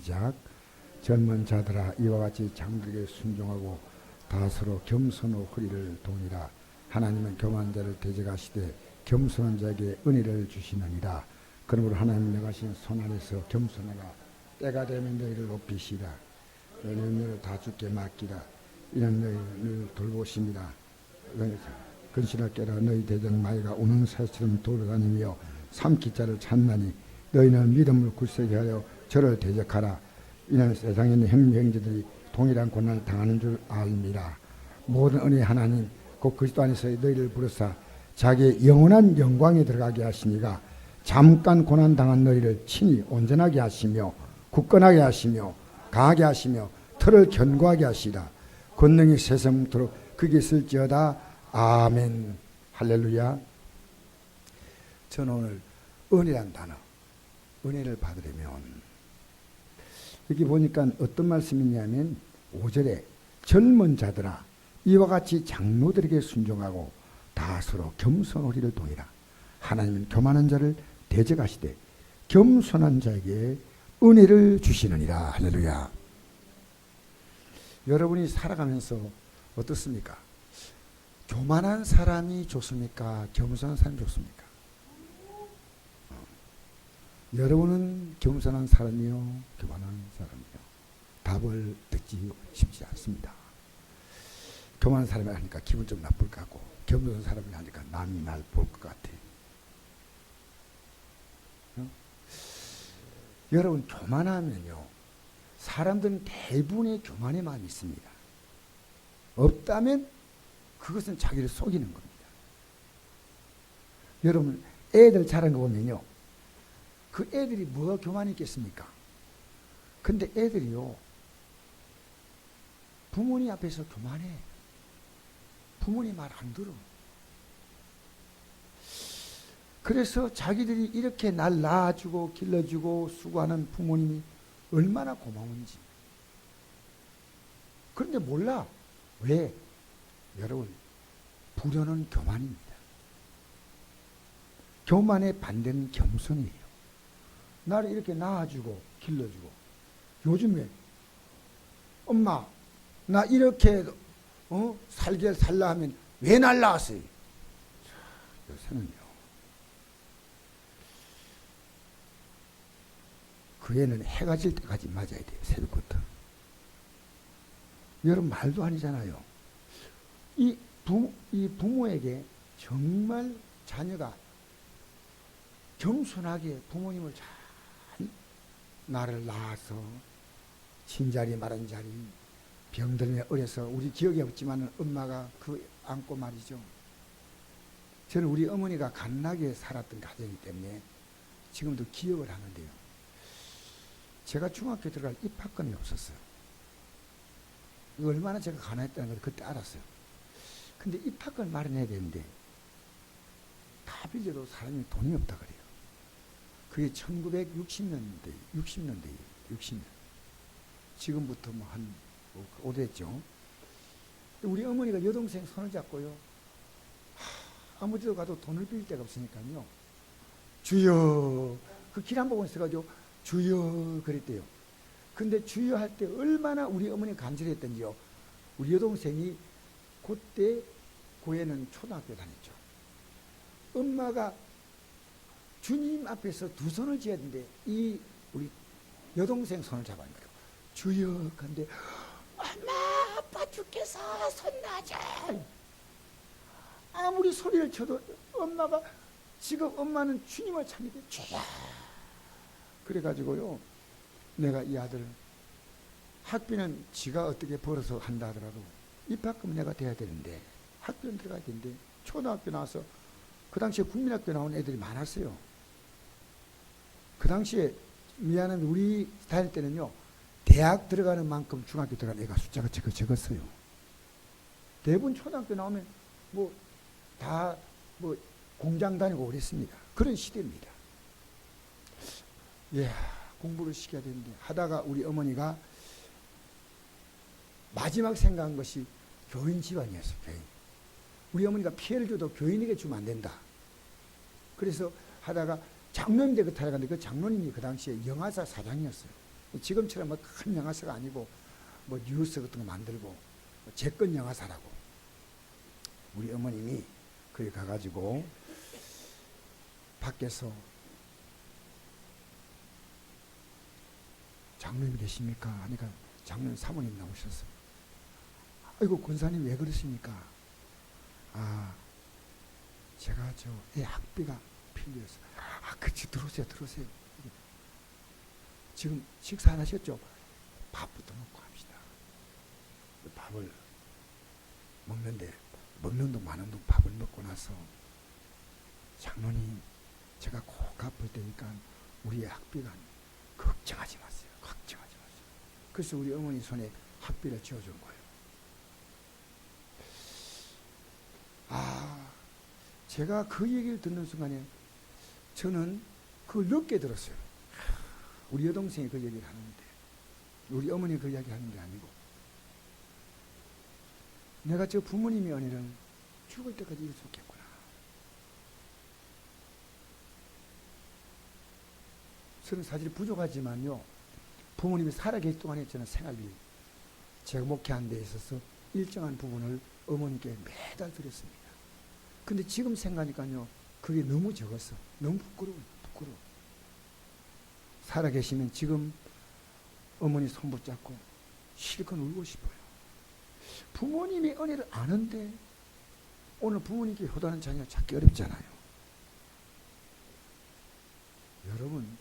시작. 젊은 자들아 이와 같이 장들에게 순종하고 다스로 겸손의 허리를 동이라. 하나님은 교만한 자를 대적하시되 겸손한 자에게 은혜를 주시느니라. 그러므로 하나님 명하신 손 안에서 겸손하라. 때가 되면 너희를 높이시라. 너희를 다 주께 맡기라. 이는 너희를 돌보십니다. 근신을 깨라. 너희 대적 마귀가 우는 새처럼 돌아다니며 삼킬 자를 찾나니 너희는 믿음을 굳세게 하여 저를 대적하라. 이는 세상에 있는 형제들이 동일한 고난을 당하는 줄 알미라. 모든 은혜 하나님 곧 그리스도 안에서 너희를 부르사 자기의 영원한 영광에 들어가게 하시니가 잠깐 고난 당한 너희를 친히 온전하게 하시며 굳건하게 하시며 강하게 하시며 털을 견고하게 하시라. 권능이 세세토록 그게 있을지어다. 아멘. 할렐루야. 저는 오늘 은혜란 단어, 은혜를 받으려면 여기 보니까 어떤 말씀이냐면 5절에 젊은 자들아 이와 같이 장로들에게 순종하고 다스로 겸손 허리를 동이라. 하나님은 교만한 자를 대적하시되 겸손한 자에게 은혜를 주시느니라. 할렐루야. 여러분이 살아가면서 어떻습니까? 교만한 사람이 좋습니까? 겸손한 사람이 좋습니까? 여러분은 겸손한 사람이요? 교만한 사람이요? 답을 듣기 쉽지 않습니다. 교만한 사람이 하니까 기분 좀 나쁠 것 같고 겸손한 사람이 하니까 남이 날 볼 것 같아. 여러분 교만하면요 사람들은 대부분의 교만의 마음이 있습니다. 없다면 그것은 자기를 속이는 겁니다. 여러분 애들 자란 거 보면요 그 애들이 뭐가 교만이 있겠습니까? 근데 애들이요 부모님 앞에서 교만해. 부모님 말 안 들어. 그래서 자기들이 이렇게 날 낳아주고 길러주고 수고하는 부모님이 얼마나 고마운지. 그런데 몰라. 왜? 여러분 불효는 교만입니다. 교만의 반대는 겸손이에요. 나를 이렇게 낳아주고 길러주고 요즘에 엄마 나 이렇게 살게 살라 하면 왜 날 낳았어요? 요새는요 그 애는 해가 질 때까지 맞아야 돼요. 새벽부터. 여러분 말도 아니잖아요. 이 부모에게 정말 자녀가 겸손하게 부모님을 잘 나를 낳아서 친자리 마른자리 병들며 어려서 우리 기억이 없지만 엄마가 그 안고 말이죠. 저는 우리 어머니가 갓나게 살았던 가정이기 때문에 지금도 기억을 하는데요. 제가 중학교 들어갈 입학금이 없었어요. 얼마나 제가 가난했다는 걸 그때 알았어요. 근데 입학금을 마련해야 되는데 다 빌려도 사람이 돈이 없다 그래요. 그게 1960년대, 60년. 지금부터 뭐 한 오래됐죠. 우리 어머니가 여동생 손을 잡고요. 아무 데도 가도 돈을 빌릴 데가 없으니까요. 주여, 그 길 한 번 있어가지고 주여 그랬대요. 근데 주여 할 때 얼마나 우리 어머니 간절했던지요. 우리 여동생이 그때 고에는 초등학교 다녔죠. 엄마가 주님 앞에서 두 손을 쥐어야 되는데 이 우리 여동생 손을 잡아야 거예요. 주여. 근데 엄마 아빠 죽겠어 손 놔줘. 아무리 소리를 쳐도 엄마가 지금 엄마는 주님을 찾는데 주여. 그래가지고요 내가 이 아들 학비는 지가 어떻게 벌어서 한다 하더라도 입학금 내가 돼야 되는데 학교는 들어가야 되는데 초등학교 나와서 그 당시에 국민학교 나온 애들이 많았어요. 그 당시에 미안한 우리 다닐 때는요 대학 들어가는 만큼 중학교 들어가는 애가 숫자가 적었어요. 대부분 초등학교 나오면 뭐 다 뭐 공장 다니고 그랬습니다. 그런 시대입니다. 예, 공부를 시켜야 되는데 하다가 우리 어머니가 마지막 생각한 것이 교인 집안이었어요. 교인. 우리 어머니가 피해를 줘도 교인에게 주면 안 된다. 그래서 하다가 장로님들 그 타락하는데 그 장로님이 그 당시에 영화사 사장이었어요. 지금처럼 뭐 큰 영화사가 아니고 뭐 뉴스 같은 거 만들고 제건 영화사라고. 우리 어머님이 거기 가가지고 밖에서 장로님 계십니까? 하니까 장로님 사모님 나오셨어요. 아이고 권사님 왜 그러십니까? 아 제가 저 애 학비가 필요해서. 아 그치 들어오세요. 지금 식사 안 하셨죠? 밥부터 먹고 합시다. 밥을 먹는데 먹는 동 마는 동 밥을 먹고 나서 장로님 제가 꼭 갚을 테니까 우리의 학비가 걱정하지 마세요. 그래서 우리 어머니 손에 학비를 쥐어준 거예요. 아, 제가 그 얘기를 듣는 순간에 저는 그걸 늦게 들었어요. 우리 여동생이 그 얘기를 하는데 우리 어머니 그 이야기 하는 게 아니고 내가 저 부모님의 은혜를 죽을 때까지 잊을 수 없겠구나. 저는 사실 부족하지만요, 부모님이 살아계실 동안에 저는 생활비, 제가 목회하는 데 있어서 일정한 부분을 어머니께 매달 드렸습니다. 근데 지금 생각하니까요, 그게 너무 적었어. 너무 부끄러워. 살아계시면 지금 어머니 손 붙잡고 실컷 울고 싶어요. 부모님이 은혜를 아는데 오늘 부모님께 효도하는 자녀가 찾기 어렵잖아요. 여러분,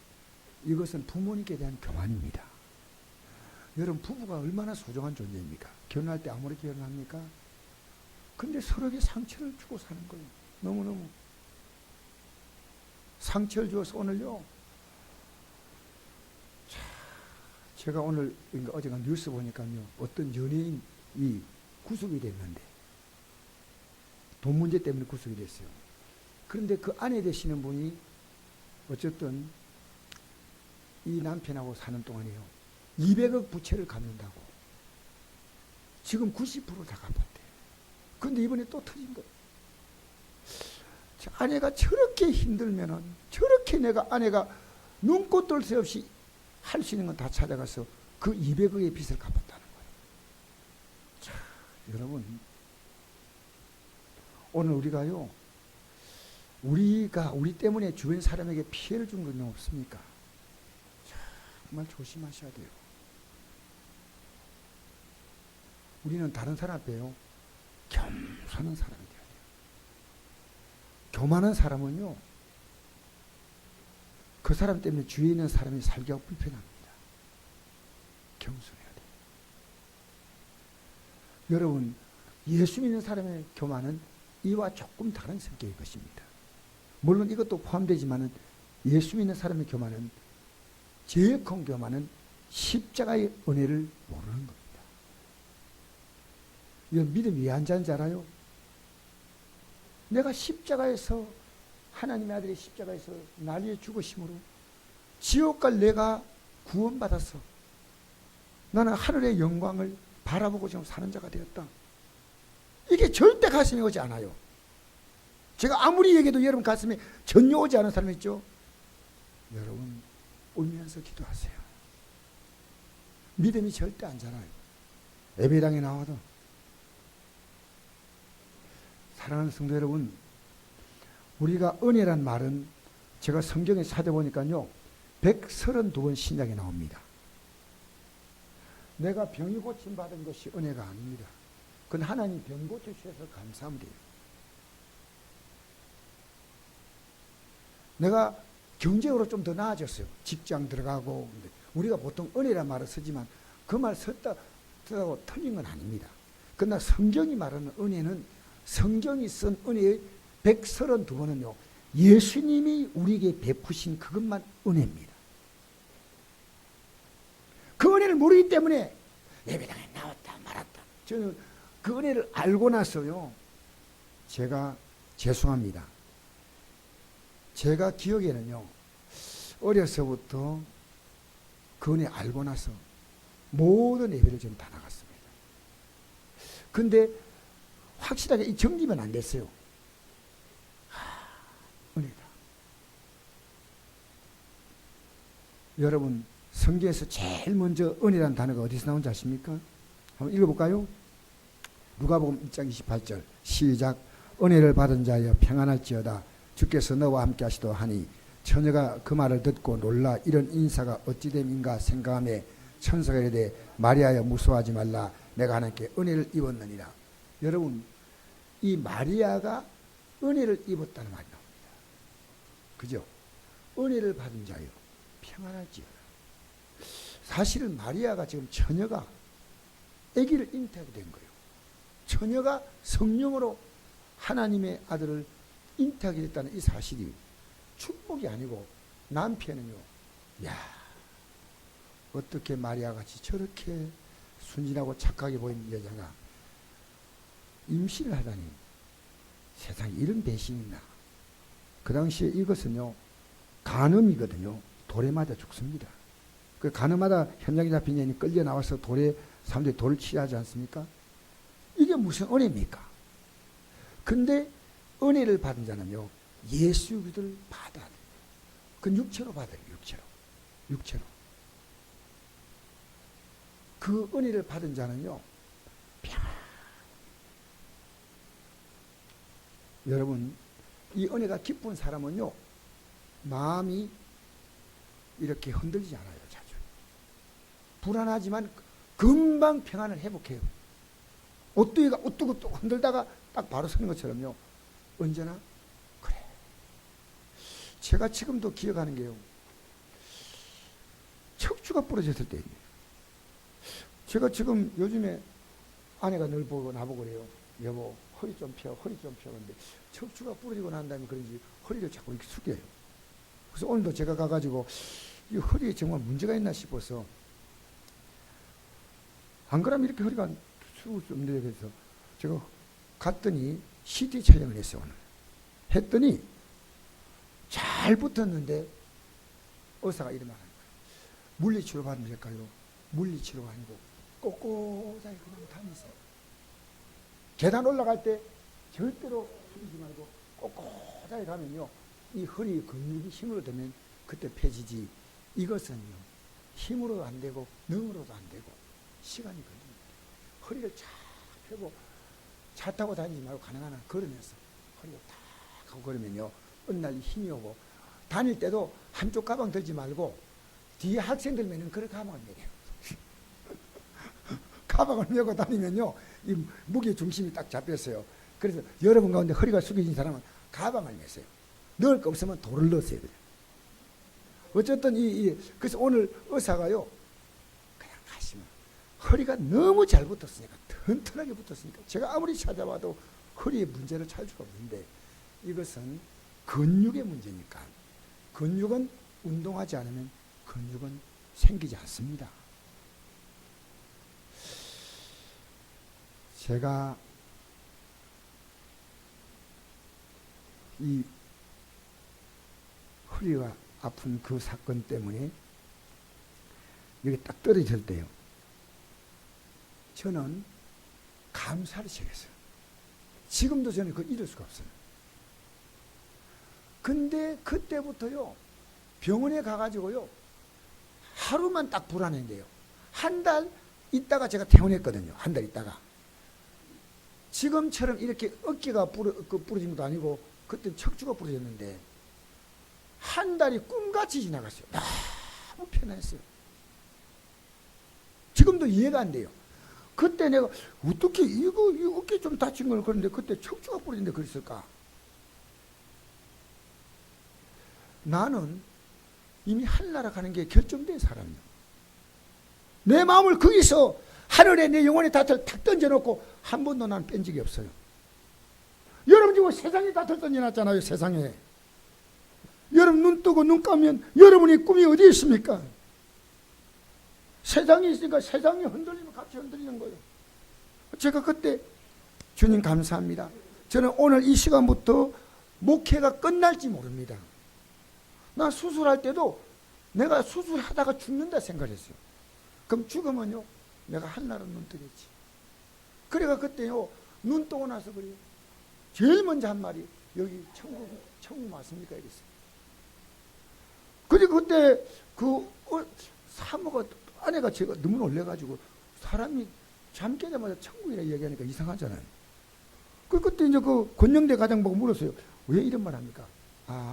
이것은 부모님께 대한 교만입니다. 여러분, 부부가 얼마나 소중한 존재입니까? 결혼할 때 아무리 결혼합니까? 근데 서로에게 상처를 주고 사는 거예요. 너무너무 상처를 주어서 오늘요, 제가 오늘 어제가 뉴스 보니까요, 어떤 연예인이 구속이 됐는데 돈 문제 때문에 구속이 됐어요. 그런데 그 아내 되시는 분이 어쨌든 이 남편하고 사는 동안에요, 200억 부채를 갚는다고 지금 90% 다 갚았대. 그런데 이번에 또 터진 거예요. 아내가 저렇게 힘들면은, 저렇게 아내가 눈꽃 돌 새 없이 할 수 있는 건 다 찾아가서 그 200억의 빚을 갚았다는 거예요. 자, 여러분, 오늘 우리가요, 우리 때문에 주변 사람에게 피해를 준 건 없습니까? 정말 조심하셔야 돼요. 우리는 다른 사람 앞에요, 겸손한 사람이 돼야 돼요. 교만한 사람은요, 그 사람 때문에 주위에 있는 사람이 살기가 불편합니다. 겸손해야 돼요. 여러분, 예수 믿는 사람의 교만은 이와 조금 다른 성격의 것입니다. 물론 이것도 포함되지만은 예수 믿는 사람의 교만은, 제일 큰 교만은 십자가의 은혜를 모르는 겁니다. 이건 믿음이 왜 안 자는지 알아요? 내가 십자가에서, 하나님의 아들이 십자가에서 날 위해 죽으심으로 지옥 갈 내가 구원받아서 나는 하늘의 영광을 바라보고 지금 사는 자가 되었다. 이게 절대 가슴에 오지 않아요. 제가 아무리 얘기해도 여러분 가슴에 전혀 오지 않은 사람 있죠? 여러분, 울면서 기도하세요. 믿음이 절대 안 자라요. 예배당에 나와도. 사랑하는 성도 여러분, 우리가 은혜란 말은 제가 성경에 찾아보니까요, 132번 신약에 나옵니다. 내가 병이 고침받은 것이 은혜가 아닙니다. 그건 하나님 병 고쳐주셔서 감사하면 돼요. 내가 경제적으로 좀 더 나아졌어요. 직장 들어가고. 우리가 보통 은혜란 말을 쓰지만 그 말 썼다고 틀린 건 아닙니다. 그러나 성경이 말하는 은혜는, 성경이 쓴 은혜의 132번은요, 예수님이 우리에게 베푸신 그것만 은혜입니다. 그 은혜를 모르기 때문에 예배당에 나왔다 말았다. 저는 그 은혜를 알고 나서요, 제가 죄송합니다. 제가 기억에는요, 어려서부터 그 은혜 알고 나서 모든 예배를 좀 다 나갔습니다. 근데 확실하게 이 정리면 안 됐어요. 은혜다. 여러분, 성경에서 제일 먼저 은혜라는 단어가 어디서 나온지 아십니까? 한번 읽어볼까요? 누가복음 1장 28절 시작. 은혜를 받은 자여 평안할지어다. 주께서 너와 함께 하시도 하니 처녀가 그 말을 듣고 놀라 이런 인사가 어찌 됨인가 생각하며 천사가 이르되 마리아여 무서워하지 말라. 내가 하나님께 은혜를 입었느니라. 여러분, 이 마리아가 은혜를 입었다는 말이 나옵니다. 그죠? 은혜를 받은 자여 평안할지어다. 사실은 마리아가 지금 처녀가 아기를 잉태하게 된 거예요. 처녀가 성령으로 하나님의 아들을 잉태하게 됐다는 이 사실이 축복이 아니고 남편은요, 야, 어떻게 마리아 같이 저렇게 순진하고 착하게 보이는 여자가 임신을 하다니, 세상에 이런 배신이 있나. 그 당시에 이것은요 간음이거든요. 돌에 맞아 죽습니다. 그 간음하다 현장에 잡힌 여인이 끌려 나와서 돌에 사람들이 돌을 치려 하지 않습니까? 이게 무슨 은혜입니까? 근데 은혜를 받은 자는요 예수 그리스도를 받아야 돼요. 그 육체로 받아요. 육체로. 그 은혜를 받은 자는요 평안. 여러분, 이 은혜가 깊은 사람은요 마음이 이렇게 흔들리지 않아요. 자주 불안하지만 금방 평안을 회복해요. 옷두기가 우뚝우뚝 흔들다가 딱 바로 서는 것처럼요 언제나 그래. 제가 지금도 기억하는 게요, 척추가 부러졌을 때예요. 제가 지금 요즘에 아내가 늘 보고 나보고 그래요. 여보, 허리 좀 펴. 근데 척추가 부러지고 난 다음에 그런지 허리를 자꾸 이렇게 숙여요. 그래서 오늘도 제가 가가지고 이 허리에 정말 문제가 있나 싶어서, 안 그러면 이렇게 허리가 숙을 수 없는데, 그래서 제가 갔더니 CT 촬영을 했어요. 오늘 했더니 잘 붙었는데 의사가 이런 말하는 거예요. 물리치료 받으면 될까요? 물리치료가 아니고 꼿꼿하게 그냥 다니세요. 계단 올라갈 때 절대로 숙이지 말고 꼿꼿하게 가면요 이 허리 근육이 힘으로 되면 그때 펴지지, 이것은요 힘으로도 안 되고 능으로도 안 되고 시간이 걸립니다. 허리를 쫙 펴고 차 타고 다니지 말고 가능한 한 걸으면서 허리를 탁 하고 걸으면요 어느 날 힘이 오고, 다닐 때도 한쪽 가방 들지 말고 뒤에 학생들 매는 그런 가방을 매요. 가방을 메고 다니면요 이 무게 중심이 딱 잡혔어요. 그래서 여러분 가운데 허리가 숙여진 사람은 가방을 매세요. 넣을 거 없으면 돌을 넣으세요. 어쨌든 그래서 오늘 의사가요 그냥 가시면 허리가 너무 잘 붙었으니까, 튼튼하게 붙었으니까 제가 아무리 찾아봐도 허리에 문제를 찾을 수가 없는데, 이것은 근육의 문제니까. 근육은 운동하지 않으면 근육은 생기지 않습니다. 제가 이 허리가 아픈 그 사건 때문에 여기 딱 떨어질 때요 저는 감사를 시작했어요. 지금도 저는 그걸 잊을 수가 없어요. 근데 그때부터요 병원에 가가지고요 하루만 딱 불안했는데요 한 달 있다가 제가 퇴원했거든요. 한 달 있다가. 지금처럼 이렇게 어깨가 부러진 것도 아니고 그때 척추가 부러졌는데 한 달이 꿈같이 지나갔어요. 너무 편했어요. 지금도 이해가 안 돼요. 그때 내가 어떻게 이 어깨 좀 다친 걸 그런데 그때 척추가 부러진데 그랬을까? 나는 이미 하늘나라 가는 게 결정된 사람이야. 내 마음을 거기서 하늘에 내 영혼의 닷을 탁 던져놓고 한 번도 난 뺀 적이 없어요. 여러분 지금 세상에 닷을 던져놨잖아요. 세상에. 여러분 눈 뜨고 눈 감으면 여러분의 꿈이 어디에 있습니까? 세상에 있으니까 세상이 흔들리면 같이 흔들리는 거예요. 제가 그때 주님 감사합니다. 저는 오늘 이 시간부터 목회가 끝날지 모릅니다. 나 수술할 때도 내가 수술하다가 죽는다 생각했어요. 그럼 죽으면요 내가 한날은 눈 뜨겠지. 그래가 그때요 눈 뜨고 나서 그래요 제일 먼저 한 말이 여기 천국 맞습니까? 이랬어요. 그리고 그때 사모가 아내가 제가 너무 놀래가지고 사람이 잠 깨자마자 천국이라 얘기하니까 이상하잖아요. 그때 이제 그 권영대 과장 보고 물었어요. 왜 이런 말 합니까?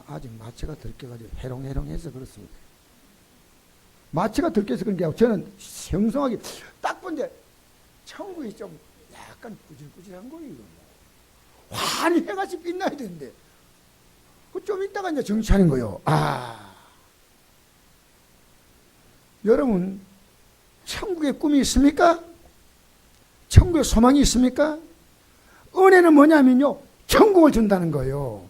아직 마취가 덜 깨가지고 해롱해롱해서 그렇습니다. 마취가 덜 깨서 그런 게 아니고 저는 생성하게 딱 본데 천국이 좀 약간 꾸질꾸질한 거예요. 환히 해같이 빛나야 되는데 좀 있다가 이제 정신 차린 거예요. 여러분, 천국의 꿈이 있습니까? 천국의 소망이 있습니까? 은혜는 뭐냐면요, 천국을 준다는 거예요.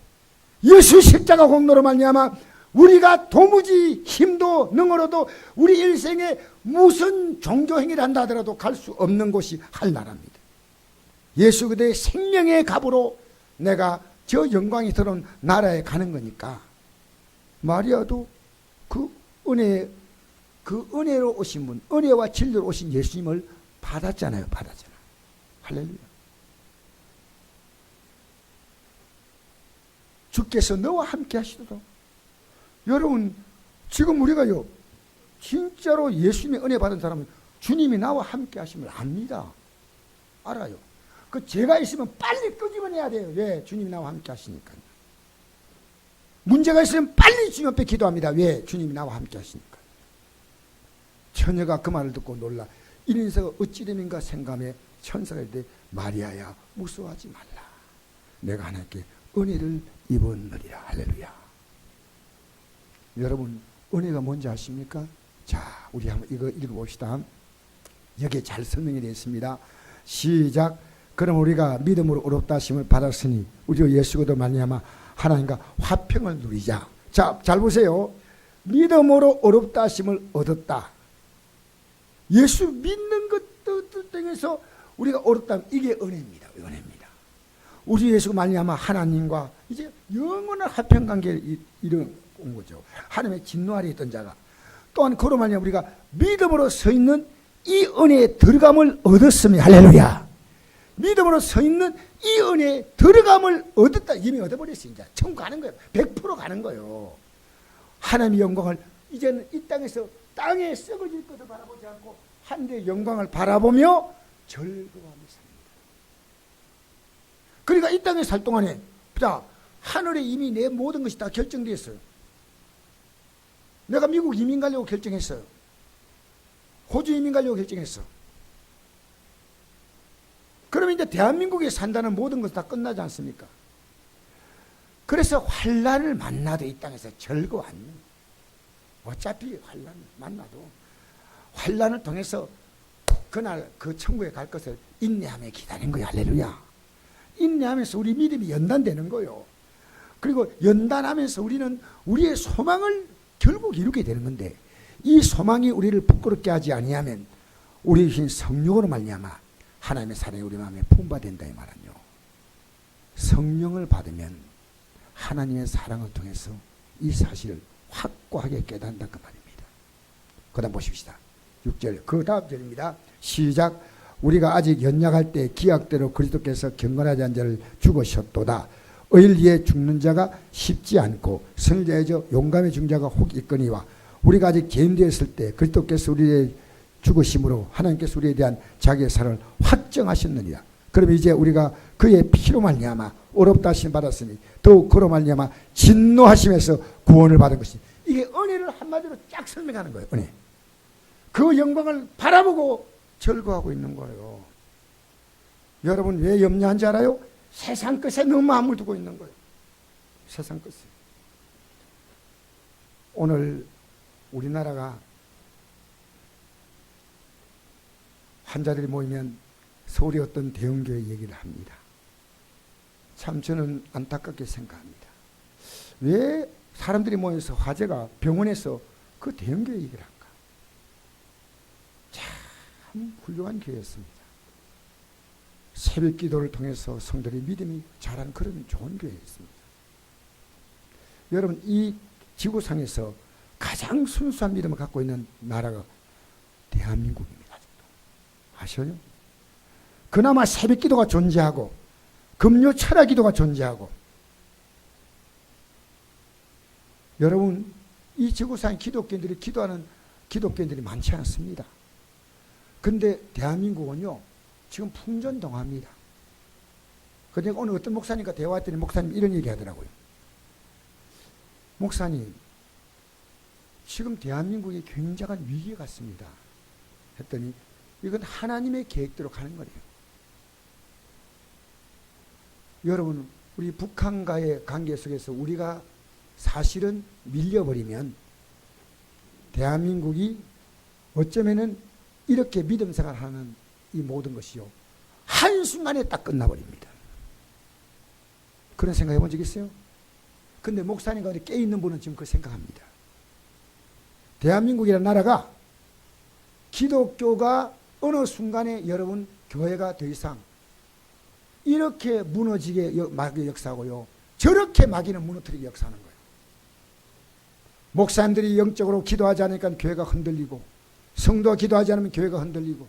예수 십자가 공로로 말미암아 우리가 도무지 힘도 능으로도 우리 일생에 무슨 종교행위를 한다 하더라도 갈 수 없는 곳이 한나라입니다. 예수 그대의 생명의 값으로 내가 저 영광이 들어온 나라에 가는 거니까 마리아도 그 은혜로 오신 분, 은혜와 진리로 오신 예수님을 받았잖아요. 할렐루야. 주께서 너와 함께 하시도록. 여러분, 지금 우리가요, 진짜로 예수님의 은혜 받은 사람은 주님이 나와 함께 하심을 압니다. 알아요. 그 죄가 있으면 빨리 끄집어내야 돼요. 왜? 주님이 나와 함께 하시니까요. 문제가 있으면 빨리 주님 앞에 기도합니다. 왜? 주님이 나와 함께 하시니까요. 처녀가 그 말을 듣고 놀라 이인사가 어찌 됨인가 생각에 천사가 이르되 마리아야 무서워하지 말라. 내가 하나님께 은혜를 입었느니라. 할렐루야. 여러분, 은혜가 뭔지 아십니까? 자, 우리 한번 이거 읽어봅시다. 여기에 잘 설명이 되어 있습니다. 시작. 그럼 우리가 믿음으로 의롭다 하심을 받았으니 우리 예수 그리스도 말미암아 하나님과 화평을 누리자. 자, 잘 보세요. 믿음으로 의롭다 하심을 얻었다. 예수 믿는 것들 등에서 우리가 의롭다면 이게 은혜입니다. 은혜입니다. 우리 예수가 말미암아 하나님과 이제 영원한 화평 관계를 이룬 거죠. 하나님의 진노 아래 있던 자가 또한 그로 말미암아 우리가 믿음으로 서 있는 이 은혜에 들어감을 얻었으니 할렐루야. 믿음으로 서 있는 이 은혜에 들어감을 얻었다. 이미 얻어버렸어요. 이제 천국 가는 거예요. 100% 가는 거예요. 하나님의 영광을 이제는 이 땅에서 땅에 썩어질 것을 바라보지 않고 하늘의 영광을 바라보며 즐거워하며 삽니다. 그러니까 이 땅에 살 동안에 자, 하늘에 이미 내 모든 것이 다 결정되어 있어요. 내가 미국 이민 가려고 결정했어요. 호주 이민 가려고 결정했어. 그러면 이제 대한민국에 산다는 모든 것이 다 끝나지 않습니까? 그래서 환난을 만나도 이 땅에서 즐거워하는, 어차피 환난을 만나도 환난을 통해서 그날 그 천국에 갈 것을 인내하며 기다린 거야. 할렐루야. 인내하면서 우리 믿음이 연단되는 거요. 그리고 연단하면서 우리는 우리의 소망을 결국 이루게 되는 건데, 이 소망이 우리를 부끄럽게 하지 아니하면 우리 주신 성령으로 말미암아 하나님의 사랑이 우리 마음에 품바된다 이 말은요. 성령을 받으면 하나님의 사랑을 통해서 이 사실을 확고하게 깨닫는다 그 말입니다. 그 다음 보십시다. 6절 그 다음 절입니다. 시작. 우리가 아직 연약할 때 기약대로 그리스도께서 경건하지 않은 자를 죽으셨도다. 의를 위해 죽는 자가 쉽지 않고 선을 용감히 죽는 자가 혹 있거니와 우리가 아직 죄인되었을 때 그리스도께서 우리의 죽으심으로 하나님께서 우리에 대한 자기의 사랑을 확정하셨느니라. 그러면 이제 우리가 그의 피로 말미암아 의롭다 하심 받았으니 더욱 그로 말미암아 진노하심에서 구원을 받은 것이, 이게 은혜를 한마디로 쫙 설명하는 거예요. 은혜. 그 영광을 바라보고 즐거워하고 있는 거예요. 여러분 왜 염려한지 알아요? 세상 것에 너무 마음을 두고 있는 거예요. 세상 것에. 오늘 우리나라가 환자들이 모이면 서울의 어떤 대형교회 얘기를 합니다. 참 저는 안타깝게 생각합니다. 왜 사람들이 모여서 화제가 병원에서 그 대형교회 얘기를 할까? 참 훌륭한 교회였습니다. 새벽 기도를 통해서 성도들의 믿음이 자란 그런 좋은 교회였습니다. 여러분 이 지구상에서 가장 순수한 믿음을 갖고 있는 나라가 대한민국입니다. 아셔요? 그나마 새벽 기도가 존재하고 금요 철야 기도가 존재하고, 여러분 이 지구상의 기독교인들이 기도하는 기독교인들이 많지 않습니다. 그런데 대한민국은요 지금 풍전등화입니다. 근데 오늘 어떤 목사님과 대화했더니 목사님 이런 얘기 하더라고요. 목사님, 지금 대한민국이 굉장한 위기에 갔습니다. 했더니 이건 하나님의 계획대로 가는 거래요. 여러분, 우리 북한과의 관계 속에서 우리가 사실은 밀려버리면 대한민국이 어쩌면은 이렇게 믿음 생활하는 이 모든 것이요 한순간에 딱 끝나버립니다. 그런 생각 해본 적 있어요? 근데 목사님 가운데 깨있는 분은 지금 그 생각합니다. 대한민국이라는 나라가 기독교가 어느 순간에 여러분 교회가 더 이상 이렇게 무너지게 마귀 역사하고요 저렇게 마귀는 무너뜨리게 역사하는 거예요. 목사님들이 영적으로 기도하지 않으니까 교회가 흔들리고 성도가 기도하지 않으면 교회가 흔들리고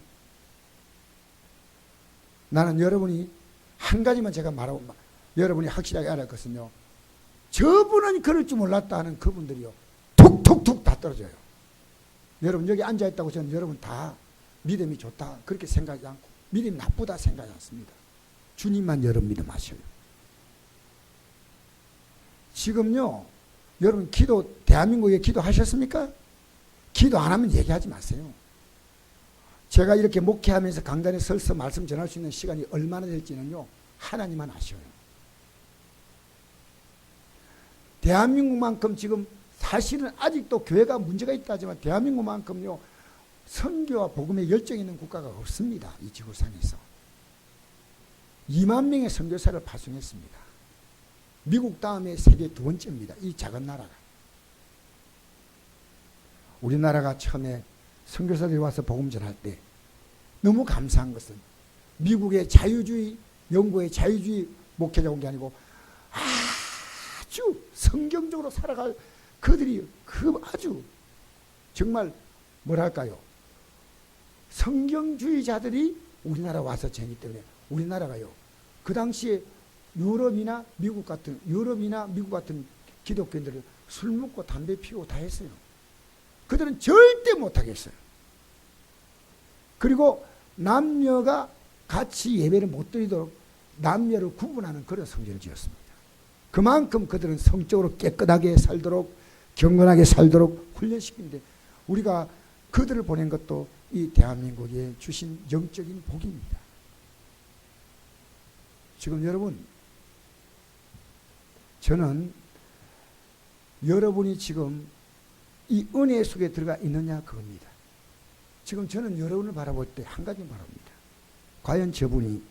나는 여러분이 한 가지만 제가 말하고 여러분이 확실하게 알아야 할 것은요 저분은 그럴 줄 몰랐다 하는 그분들이요 툭툭툭 다 떨어져요. 여러분 여기 앉아있다고 저는 여러분 다 믿음이 좋다 그렇게 생각하지 않고 믿음이 나쁘다 생각하지 않습니다. 주님만 여러분 믿음하셔요. 지금요 여러분 기도 대한민국에 기도하셨습니까? 기도 안 하면 얘기하지 마세요. 제가 이렇게 목회하면서 강단에 서서 말씀 전할 수 있는 시간이 얼마나 될지는요 하나님만 아셔요. 대한민국만큼 지금 사실은 아직도 교회가 문제가 있다 하지만 대한민국만큼요 선교와 복음에 열정이 있는 국가가 없습니다. 이 지구상에서 2만 명의 선교사를 파송했습니다. 미국 다음에 세계 두 번째입니다. 이 작은 나라가. 우리나라가 처음에 선교사들이 와서 복음 전할 때 너무 감사한 것은 미국의 자유주의, 영국의 자유주의 목회자 온 게 아니고 아주 성경적으로 살아갈 그들이 아주 정말 뭐랄까요 성경주의자들이 우리나라 와서 쟁이 때문에 우리나라가요 그 당시에 유럽이나 미국 같은 기독교인들을 술 먹고 담배 피우고 다 했어요. 그들은 절대 못하겠어요. 그리고 남녀가 같이 예배를 못 드리도록 남녀를 구분하는 그런 성전을 지었습니다. 그만큼 그들은 성적으로 깨끗하게 살도록 경건하게 살도록 훈련시키는데 우리가 그들을 보낸 것도 이 대한민국에 주신 영적인 복입니다. 지금 여러분 저는 여러분이 지금 이 은혜 속에 들어가 있느냐 그겁니다. 지금 저는 여러분을 바라볼 때 한 가지 바랍니다. 과연 저분이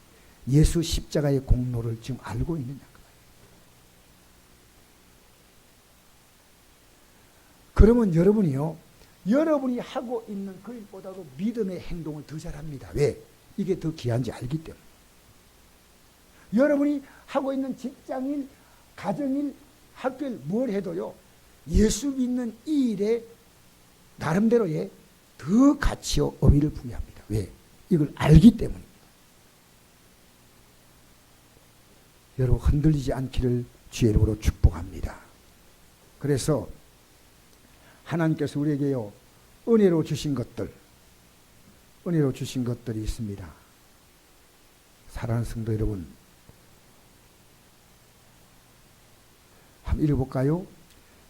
예수 십자가의 공로를 지금 알고 있느냐 그러면 여러분이요 여러분이 하고 있는 그 일보다도 믿음의 행동을 더 잘합니다. 왜? 이게 더 귀한지 알기 때문에. 여러분이 하고 있는 직장일, 가정일, 학교일 뭘 해도요 예수 믿는 이 일에 나름대로의 더 가치와 의미를 부여합니다. 왜? 이걸 알기 때문입니다. 여러분 흔들리지 않기를 주의 이름으로 축복합니다. 그래서 하나님께서 우리에게요 은혜로 주신 것들이 있습니다. 사랑하는 성도 여러분 한번 읽어볼까요?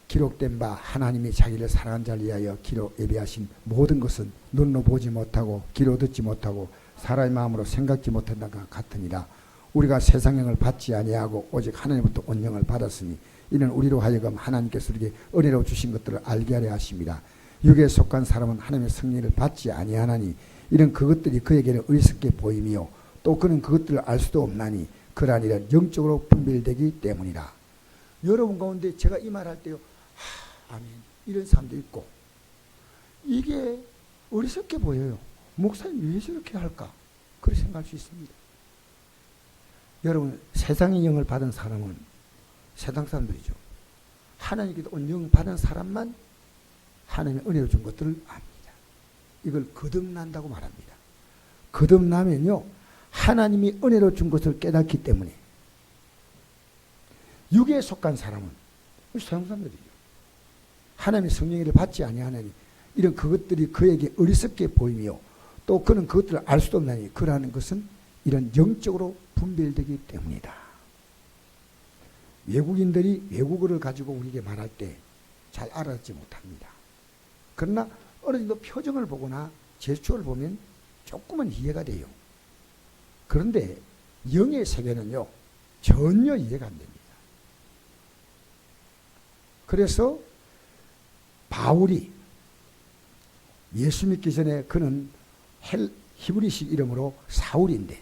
기록된 바 하나님이 자기를 사랑한 자를 위하여 기로 예비하신 모든 것은 눈으로 보지 못하고 귀로 듣지 못하고 사람의 마음으로 생각지 못한 것과 같으니라. 우리가 세상 영을 받지 아니하고 오직 하나님부터 온 영을 받았으니 이는 우리로 하여금 하나님께서 우리에게 은혜로 주신 것들을 알게 하려 하심이라. 육에 속한 사람은 하나님의 성령을 받지 아니하나니 이는 그것들이 그에게는 어리석게 보임이요 또 그는 그것들을 알 수도 없나니 그러한 일은 영적으로 분별되기 때문이라. 여러분 가운데 제가 이 말 할 때요 아멘 이런 사람도 있고 이게 어리석게 보여요. 목사님 왜 저렇게 할까? 그렇게 생각할 수 있습니다. 여러분 세상의 영을 받은 사람은 세상 사람들이죠. 하나님께서 온 영 받은 사람만 하나님의 은혜를 준 것들을 압니다. 이걸 거듭난다고 말합니다. 거듭나면요 하나님이 은혜로 준 것을 깨닫기 때문에 육에 속한 사람은 세상 사람들이죠. 하나님의 성령을 받지 아니하나니 이런 그것들이 그에게 어리석게 보이며 또 그는 그것들을 알 수도 없나니 그러는 것은 이런 영적으로 분별되기 때문이다. 외국인들이 외국어를 가지고 우리에게 말할 때 잘 알아듣지 못합니다. 그러나 어느 정도 표정을 보거나 제스처를 보면 조금은 이해가 돼요. 그런데 영의 세계는요, 전혀 이해가 안 됩니다. 그래서 바울이 예수 믿기 전에 그는 히브리식 이름으로 사울인데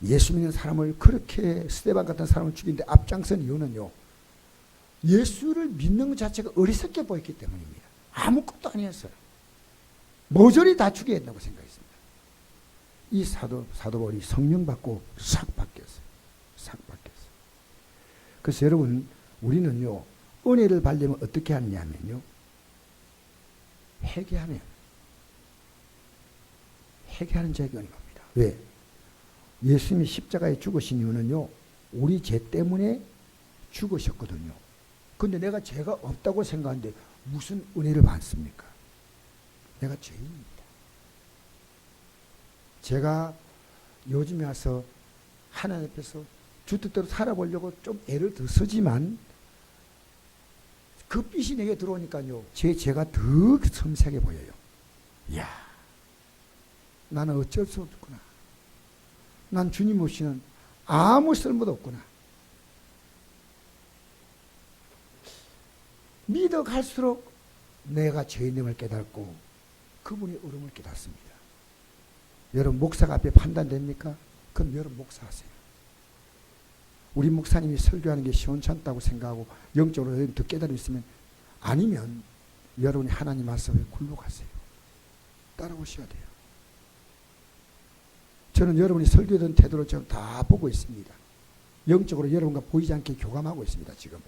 예수 믿는 사람을 그렇게 스데반 같은 사람을 죽이는데 앞장선 이유는요, 예수를 믿는 것 자체가 어리석게 보였기 때문입니다. 아무것도 아니었어요. 모조리 다 죽여야 된다고 생각했습니다. 이 사도 바울이 성령 받고 싹 바뀌었어요. 싹 바뀌었어요. 그래서 여러분, 우리는요, 은혜를 받려면 어떻게 하느냐면요, 회개하는 자에게 은혜 갑니다. 왜? 예수님이 십자가에 죽으신 이유는요, 우리 죄 때문에 죽으셨거든요. 근데 내가 죄가 없다고 생각하는데 무슨 은혜를 받습니까? 내가 죄인입니다. 제가 요즘에 와서 하나님 앞에서 주 뜻대로 살아보려고 좀 애를 더 쓰지만 그 빛이 내게 들어오니까요, 죄가 더 섬세하게 보여요. 이야, 나는 어쩔 수 없구나. 난 주님 없이는 아무 쓸모도 없구나. 믿어갈수록 내가 죄인임을 깨닫고 그분의 얼음을 깨닫습니다. 여러분, 목사가 앞에 판단됩니까? 그럼 여러분 목사하세요. 우리 목사님이 설교하는 게 시원찮다고 생각하고 영적으로 더 깨달음이 있으면, 아니면 여러분이 하나님 말씀에 굴복하세요. 따라오셔야 돼요. 저는 여러분이 설교된 태도를 지금 다 보고 있습니다. 영적으로 여러분과 보이지 않게 교감하고 있습니다. 지금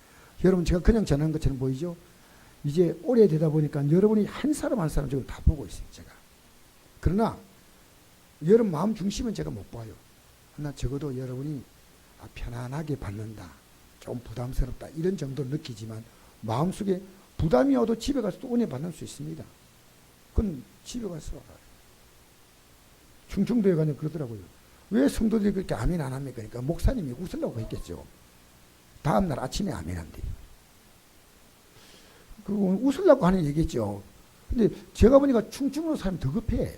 여러분, 제가 그냥 전하는 것처럼 보이죠? 이제 오래되다 보니까 여러분이 한 사람 한 사람 지금 다 보고 있어요. 제가. 그러나 여러분 마음 중심은 제가 못 봐요. 그러나 적어도 여러분이 편안하게 받는다, 좀 부담스럽다, 이런 정도로 느끼지만 마음속에 부담이 와도 집에 가서 또 은혜 받을 수 있습니다. 그건 집에 가서 충청도에 가면 그러더라고요. 왜 성도들이 그렇게 아멘 안 합니까? 그러니까 목사님이 웃으려고 했겠죠. 다음날 아침에 아멘 한대요. 그리고 웃으려고 하는 얘기겠죠. 근데 제가 보니까 충청도 사람이 더 급해.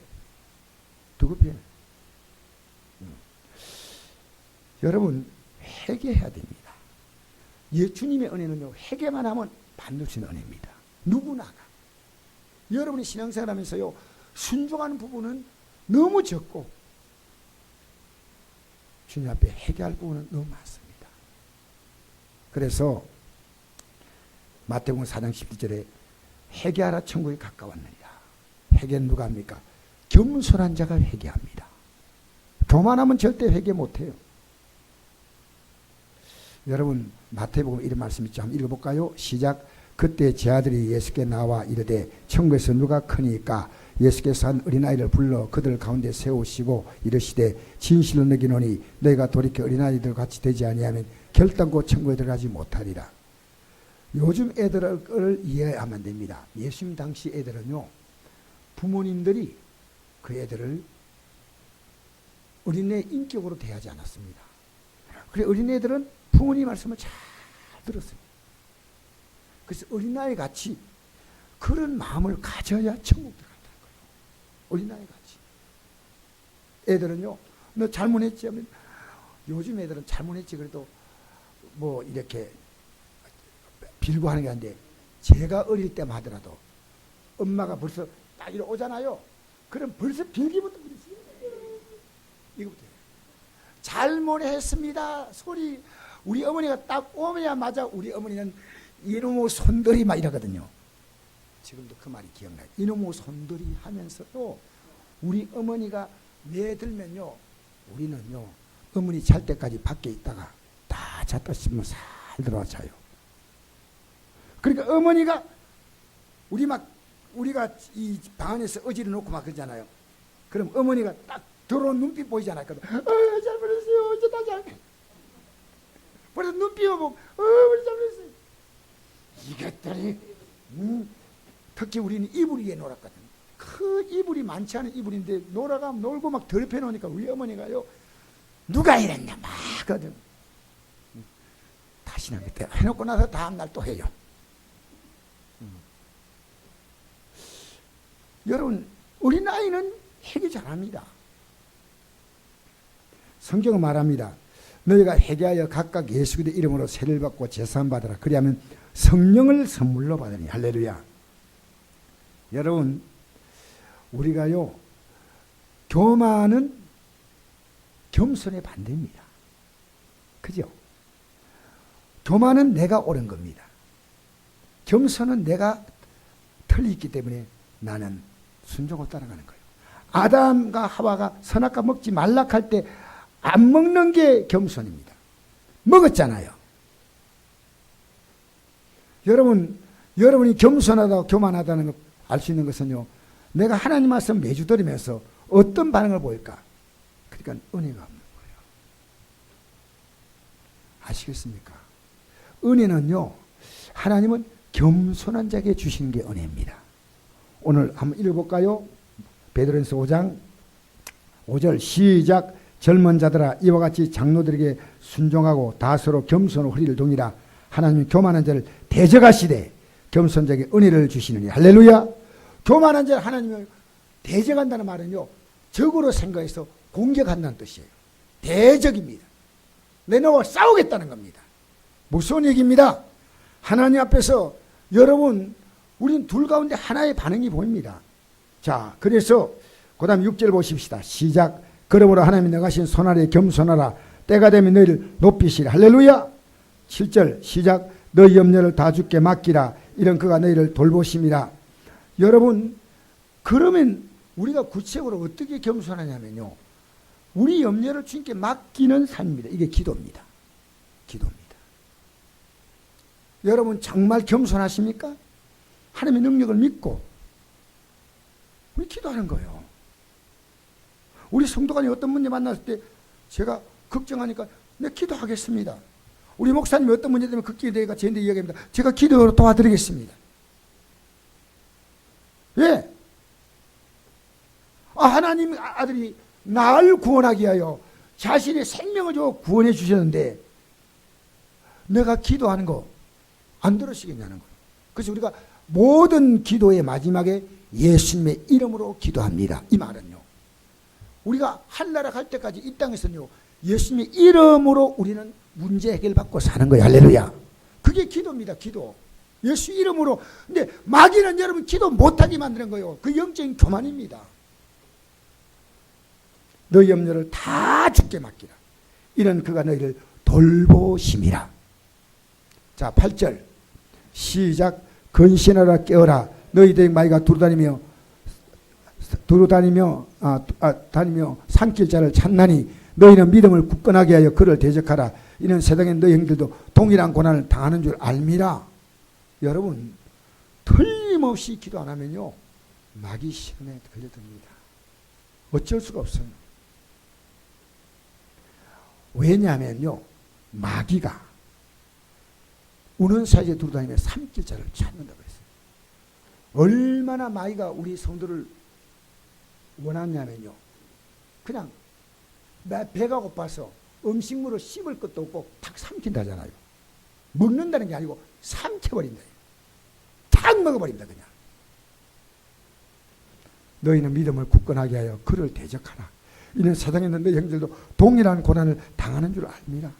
더 급해. 여러분, 회개해야 됩니다. 예수님의 은혜는요, 회개만 하면 받을 수 있는 은혜입니다. 누구나가. 여러분이 신앙생활 하면서요, 순종하는 부분은 너무 적고 주님 앞에 회개할 부분은 너무 많습니다. 그래서 마태복음 4장 11절에 회개하라, 천국이 가까웠느니라. 회개는 누가 합니까? 겸손한 자가 회개합니다. 교만하면 절대 회개 못해요. 여러분, 마태복음 이런 말씀 있죠. 한번 읽어볼까요? 시작. 그때 제 아들이 예수께 나와 이르되 천국에서 누가 크니까? 예수께서 한 어린아이를 불러 그들 가운데 세우시고 이르시되 진실로 너희노니 너희가 돌이켜 어린아이들 같이 되지 아니하면 결단코 천국에 들어가지 못하리라. 요즘 애들을 이해하면 됩니다. 예수님 당시 애들은요, 부모님들이 그 애들을 어린애 인격으로 대하지 않았습니다. 그래, 어린애들은 부모님 말씀을 잘 들었습니다. 그래서 어린아이 같이 그런 마음을 가져야 천국 들어간다는 거예요. 어린아이 같이. 애들은요, 너 잘못했지 하면, 요즘 애들은 잘못했지 그래도 뭐 이렇게 빌고 하는 게 아닌데, 제가 어릴 때만 하더라도 엄마가 벌써 딱 이렇게 오잖아요. 그럼 벌써 빌기부터 그랬어요. 이거부터. 잘못했습니다. 소리. 우리 어머니가 딱 오면야마자 우리 어머니는 이놈의 손들이 막 이러거든요. 지금도 그 말이 기억나요. 이놈의 손들이 하면서도 우리 어머니가 내들면요, 우리는요, 어머니 잘 때까지 밖에 있다가 다 잤다 싶으면 살 들어와 자요. 그러니까 어머니가 우리가 이 방 안에서 어지러 놓고 막 그러잖아요. 그럼 어머니가 딱 들어온 눈빛 보이잖아요. 잘못했어요. 어쩌다 잘못. 그래서 눈빛을 보고 우리 잘못했어요. 이것들이 특히 우리는 이불 위에 놀았거든. 그 이불이 많지 않은 이불인데 놀아가면 놀고 막 더럽혀 놓으니까 우리 어머니가요, 누가 이랬냐 막 하거든. 다시는 그때 해놓고 나서 다음날 또 해요. 여러분, 우리 나이는 회개 잘합니다. 성경은 말합니다. 너희가 회개하여 각각 예수 그리스도의 이름으로 세례를 받고 제사함 받으라. 그리하면 성령을 선물로 받으니. 할렐루야. 여러분, 우리가요, 교만은 겸손의 반대입니다. 그죠? 교만은 내가 옳은 겁니다. 겸손은 내가 틀리기 때문에 나는 순종을 따라가는 거예요. 아담과 하와가 선악과 먹지 말라 할 때 안 먹는 게 겸손입니다. 먹었잖아요. 여러분이 겸손하다고 교만하다는 걸 알 수 있는 것은요, 내가 하나님 말씀 매주 들으면서 어떤 반응을 보일까? 그러니까 은혜가 없는 거예요. 아시겠습니까? 은혜는요, 하나님은 겸손한 자에게 주시는 게 은혜입니다. 오늘 한번 읽어볼까요? 베드로전서 5장 5절 시작. 젊은 자들아, 이와 같이 장로들에게 순종하고 다스로 겸손으로 허리를 동이라. 하나님이 교만한 자를 대적하시되 겸손한 자에게 은혜를 주시느니. 할렐루야. 교만한 자를 하나님이 대적한다는 말은요, 적으로 생각해서 공격한다는 뜻이에요. 대적입니다. 내 너와 싸우겠다는 겁니다. 무서운 얘기입니다. 하나님 앞에서 여러분, 우린 둘 가운데 하나의 반응이 보입니다. 자, 그래서 그 다음 6절 보십시다. 시작. 그러므로 하나님이 너가신 손아래에 겸손하라. 때가 되면 너희를 높이시라. 할렐루야. 7절 시작. 너희 염려를 다 주께 맡기라. 이런 그가 너희를 돌보심이라. 여러분, 그러면 우리가 구체적으로 어떻게 겸손하냐면요, 우리 염려를 주님께 맡기는 삶입니다. 이게 기도입니다. 기도입니다. 여러분 정말 겸손하십니까? 하나님의 능력을 믿고 우리 기도하는 거예요. 우리 성도간에 어떤 문제 만났을 때 제가 걱정하니까 내 기도하겠습니다. 우리 목사님이 어떤 문제 때문에 극기대가 저한테 이야기합니다. 제가 기도로 도와드리겠습니다. 왜? 하나님 아들이 나를 구원하기 위하여 자신의 생명을 주고 구원해 주셨는데 내가 기도하는 거 안 들으시겠냐는 거예요. 그래서 우리가 모든 기도의 마지막에 예수님의 이름으로 기도합니다. 이 말은요, 우리가 한나라 갈 때까지 이 땅에서는요, 예수님의 이름으로 우리는 문제 해결받고 사는 거예요. 할렐루야. 그게 기도입니다. 기도. 예수 이름으로. 근데 마귀는 여러분 기도 못하게 만드는 거예요. 그 영적인 교만입니다. 너희 염려를 다 주께 맡기라. 이런 그가 너희를 돌보심이라. 자, 8절 시작. 근신하라 깨어라. 너희들 마귀가 다니며 삼킬 자를 찾나니 너희는 믿음을 굳건하게 하여 그를 대적하라. 이는 세상에 너희 형들도 동일한 고난을 당하는 줄 알미라. 여러분, 틀림없이 기도 안 하면요, 마귀 시험에 걸려듭니다. 어쩔 수가 없어요. 왜냐하면요, 마귀가 우는 사이에 두루다니며 삼킬 자를 찾는다고 했어요. 얼마나 마귀가 우리 성도를 원하냐면요, 그냥 배가 고파서 음식물을 씹을 것도 없고 탁 삼킨다잖아요. 먹는다는 게 아니고 삼켜버린다. 탁 먹어버린다. 그냥. 너희는 믿음을 굳건하게 하여 그를 대적하라. 이는 세상에 있는 너희 형들도 동일한 고난을 당하는 줄 압니다.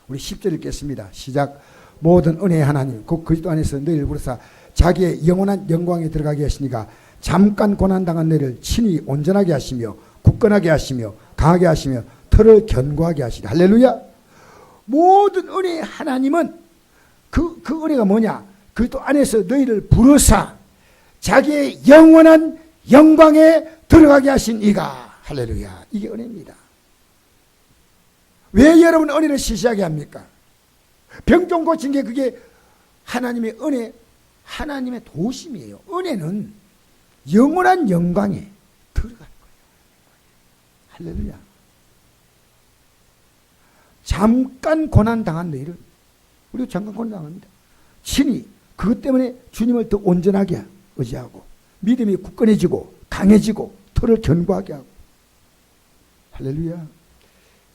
우리 10절 읽겠습니다. 시작. 모든 은혜의 하나님 곧 그리스도 안에서 너희를 부르사 자기의 영원한 영광에 들어가게 하시니가 잠깐 고난당한 너희를 친히 온전하게 하시며 굳건하게 하시며 강하게 하시며 털을 견고하게 하시리. 할렐루야. 모든 은혜의 하나님은 그 은혜가 뭐냐? 그리스도 안에서 너희를 부르사 자기의 영원한 영광에 들어가게 하신 이가. 할렐루야. 이게 은혜입니다. 왜 여러분 은혜를 시시하게 합니까? 병 좀 고친 게 그게 하나님의 은혜, 하나님의 도심이에요. 은혜는 영원한 영광에 들어가는 거예요. 할렐루야. 잠깐 고난 당한 너희를, 우리도 잠깐 고난 당합니다. 친히 그것 때문에 주님을 더 온전하게 의지하고 믿음이 굳건해지고 강해지고 털을 견고하게 하고. 할렐루야.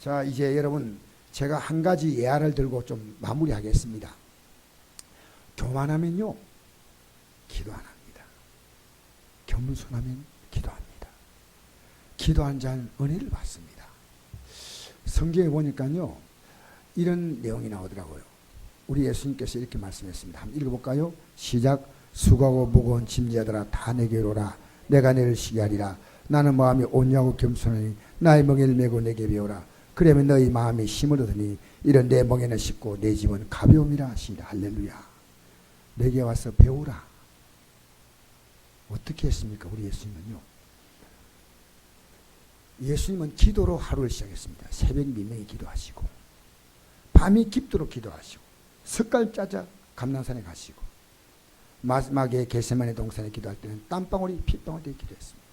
자, 이제 여러분 제가 한 가지 예화를 들고 좀 마무리하겠습니다. 교만하면요 기도 안 합니다. 겸손하면 기도합니다. 기도한 자는 은혜를 받습니다. 성경에 보니까요 이런 내용이 나오더라고요. 우리 예수님께서 이렇게 말씀했습니다. 한번 읽어볼까요? 시작. 수고하고 무거운 짐자들아 다 내게로 오라. 내가 너를 쉬게 하리라. 나는 마음이 온유하고 겸손하니 나의 멍에를 메고 내게 배우라. 그러면 너희 마음이 힘을 얻으니 이런 내 멍에는 쉽고 내 짐은 가벼움이라 하시니라. 할렐루야. 내게 와서 배우라. 어떻게 했습니까? 우리 예수님은요. 예수님은 기도로 하루를 시작했습니다. 새벽 미명에 기도하시고 밤이 깊도록 기도하시고 석갈 짜자 감난산에 가시고 마지막에 겟세마네 동산에 기도할 때는 땀방울이 핏방울이 되게 기도했습니다.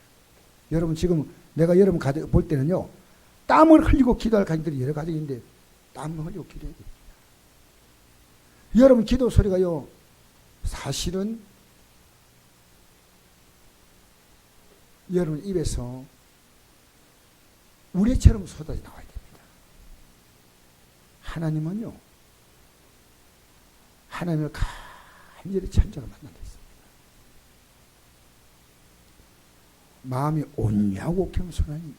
여러분 지금 내가 여러분 볼 때는요 땀을 흘리고 기도할 가정들이 여러 가정인데 땀을 흘리고 기도해야 됩니다. 여러분 기도 소리가요 사실은 여러분 입에서 우레처럼 쏟아져 나와야 됩니다. 하나님은요 하나님을 간절히 천자로 만나겠습니다. 마음이 온유하고 겸손하니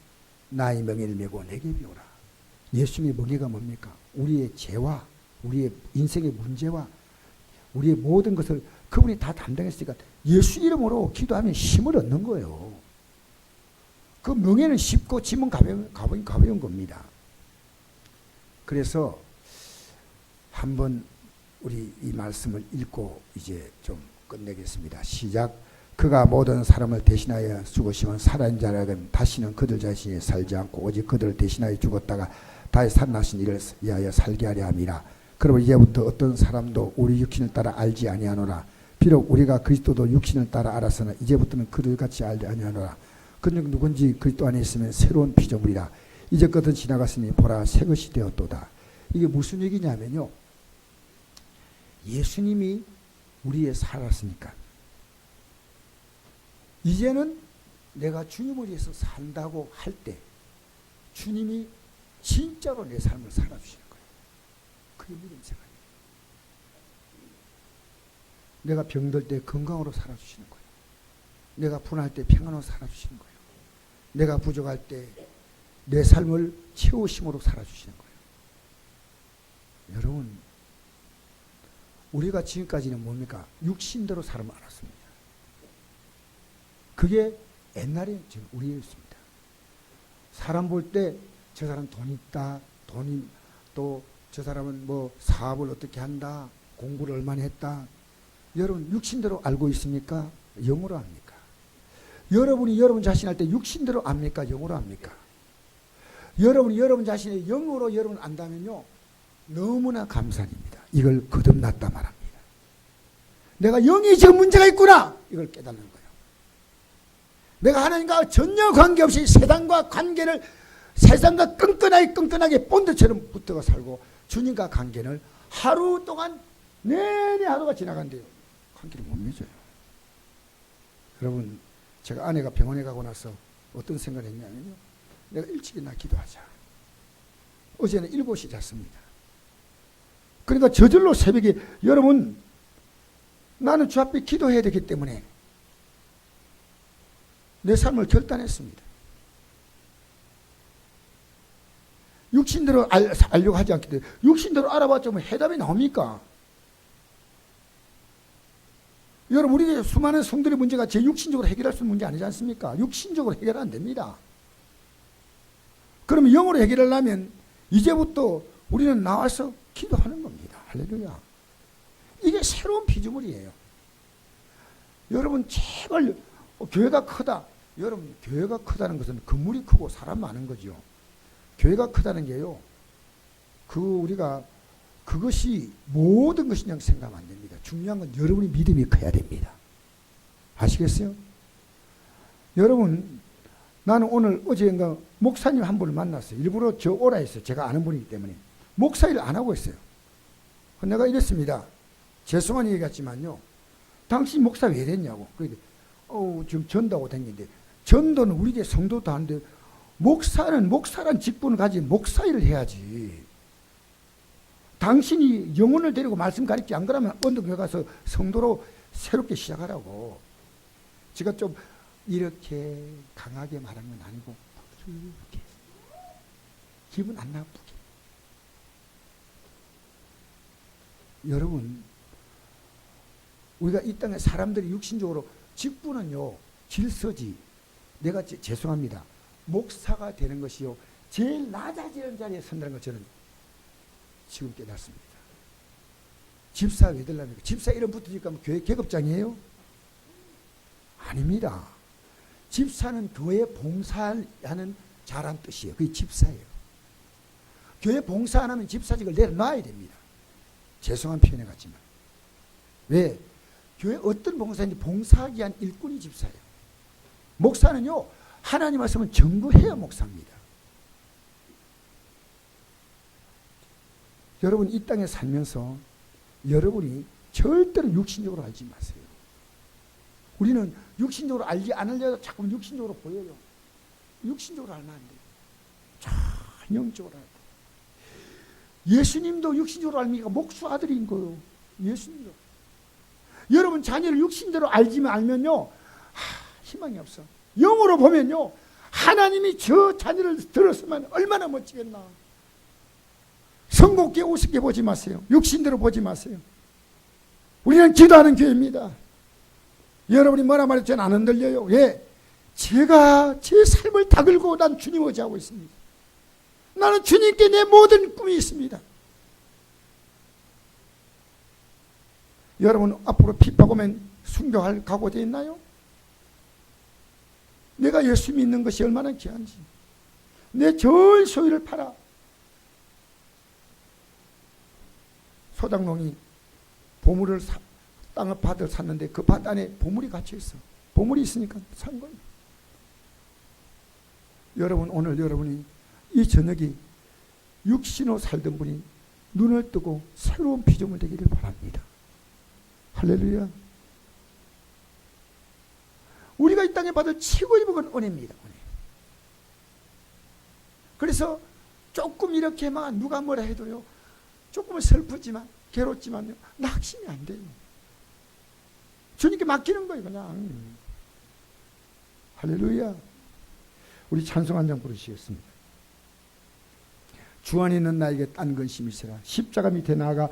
나의 멍에를 메고 내게 배우라. 예수님의 멍에가 뭡니까? 우리의 죄와 우리의 인생의 문제와 우리의 모든 것을 그분이 다 담당했으니까 예수 이름으로 기도하면 힘을 얻는 거예요. 그 멍에는 쉽고 짐은 가벼운 겁니다. 그래서 한번 우리 이 말씀을 읽고 이제 좀 끝내겠습니다. 시작. 그가 모든 사람을 대신하여 죽으시면 살아있는 자라면 다시는 그들 자신이 살지 않고 오직 그들을 대신하여 죽었다가 다시 살아나신 이를 위하여 살게 하려 함이라. 그러면 이제부터 어떤 사람도 우리 육신을 따라 알지 아니하노라. 비록 우리가 그리스도도 육신을 따라 알아서는 이제부터는 그들 같이 알지 아니하노라. 그는 누군지 그리스도 안에 있으면 새로운 피조물이라. 이제 것은 지나갔으니 보라 새 것이 되었도다. 이게 무슨 얘기냐면요. 예수님이 우리에 살았으니까 이제는 내가 주님을 위해서 산다고 할 때 주님이 진짜로 내 삶을 살아주시는 거예요. 그게 믿음 생활이에요. 내가 병들 때 건강으로 살아주시는 거예요. 내가 분할 때 평안으로 살아주시는 거예요. 내가 부족할 때 내 삶을 채우심으로 살아주시는 거예요. 여러분 우리가 지금까지는 뭡니까? 육신대로 사람을 알았습니다. 그게 옛날에 우리였습니다. 사람 볼 때 저 사람 돈 있다, 돈이 또 저 사람은 뭐 사업을 어떻게 한다, 공부를 얼마나 했다. 여러분 육신대로 알고 있습니까? 영으로 압니까? 여러분이 여러분 자신 할 때 육신대로 압니까? 영으로 압니까? 여러분이 여러분 자신의 영으로 여러분 안다면요 너무나 감사입니다. 이걸 거듭났다 말합니다. 내가 영이 지금 문제가 있구나 이걸 깨닫는 거예요. 내가 하나님과 전혀 관계없이 세상과 관계를 세상과 끈끈하게 본드처럼 붙어가 살고 주님과 관계를 하루 동안 내내 하루가 지나간대요. 관계를 못 맺어요. 여러분 제가 아내가 병원에 가고 나서 어떤 생각을 했냐면요. 내가 일찍이나 기도하자. 어제는 7시 잤습니다. 그러니까 저절로 새벽에 여러분 나는 주 앞에 기도해야 되기 때문에 내 삶을 결단했습니다. 육신대로 알려고 하지 않기 때문에 육신대로 알아봤자 뭐 해답이 나옵니까? 여러분 우리 수많은 성들의 문제가 제 육신적으로 해결할 수 있는 문제 아니지 않습니까? 육신적으로 해결 안 됩니다. 그러면 영으로 해결하려면 이제부터 우리는 나와서 기도하는 겁니다. 할렐루야. 이게 새로운 피조물이에요. 여러분 제발 교회가 크다. 여러분 교회가 크다는 것은 건물이 크고 사람 많은 거죠. 교회가 크다는 게요. 우리가 그것이 모든 것이 그냥 생각하면 안 됩니다. 중요한 건 여러분이 믿음이 커야 됩니다. 아시겠어요? 여러분 나는 오늘 어제인가 목사님 한 분을 만났어요. 일부러 저 오라 했어요. 제가 아는 분이기 때문에. 목사 일 안 하고 있어요. 내가 이랬습니다. 죄송한 얘기 같지만요. 당신 목사 왜 됐냐고. 지금 전도하고 다니는데, 전도는 우리 교회 성도도 하는데, 목사란 직분을 가진 목사 일을 해야지. 당신이 영혼을 데리고 말씀 가르치지 안 그러면 언덕에 가서 성도로 새롭게 시작하라고. 제가 좀 이렇게 강하게 말한 건 아니고, 이렇게 기분 안 나쁘게. 여러분, 우리가 이 땅에 사람들이 육신적으로 직분은요, 질서지. 내가 죄송합니다. 목사가 되는 것이요, 제일 낮아지는 자리에 선다는 걸 저는 지금 깨닫습니다. 집사 왜 되려니까? 집사 이름 붙으니까 교회 계급장이에요? 아닙니다. 집사는 교회 봉사하는 자란 뜻이에요. 그게 집사예요. 교회 봉사 안 하면 집사직을 내려놔야 됩니다. 죄송한 표현에 같지만. 왜? 교회 어떤 봉사인지 봉사하기 위한 일꾼이 집사예요. 목사는요, 하나님 말씀은 전부해야 목사입니다. 여러분, 이 땅에 살면서 여러분이 절대로 육신적으로 알지 마세요. 우리는 육신적으로 알지 않으려고 자꾸 육신적으로 보여요. 육신적으로 알면 안 돼요. 전 영적으로 알아야 돼요. 예수님도 육신적으로 알니까 목수 아들인 거예요. 예수님도. 여러분 자녀를 육신대로 알면요, 희망이 없어. 영으로 보면요, 하나님이 저 자녀를 들었으면 얼마나 멋지겠나. 성공께 우습게 보지 마세요. 육신대로 보지 마세요. 우리는 기도하는 교회입니다. 여러분이 뭐라 말해도 저는 안 흔들려요. 왜? 제가 제 삶을 다 걸고 난 주님 의지하고 있습니다. 나는 주님께 내 모든 꿈이 있습니다. 여러분 앞으로 핍박 오면 순교할 각오되어 있나요? 내가 예수 믿는 것이 얼마나 귀한지. 내 전 소유를 팔아. 소장농이 보물을 땅을 밭을 샀는데 그 밭 안에 보물이 갇혀 있어. 보물이 있으니까 산 거예요. 여러분 오늘 여러분이 이 저녁이 육신으로 살던 분이 눈을 뜨고 새로운 피조물 되기를 바랍니다. 할렐루야. 우리가 이 땅에 받을 최고의 복은 은혜입니다. 은혜. 그래서 조금 이렇게 막 누가 뭐라 해도요, 조금은 슬프지만 괴롭지만요, 낙심이 안 돼요. 주님께 맡기는 거예요, 그냥. 할렐루야. 우리 찬송 한 장 부르시겠습니다. 주 안에 있는 나에게 딴 근심이 있으라. 십자가 밑에 나아가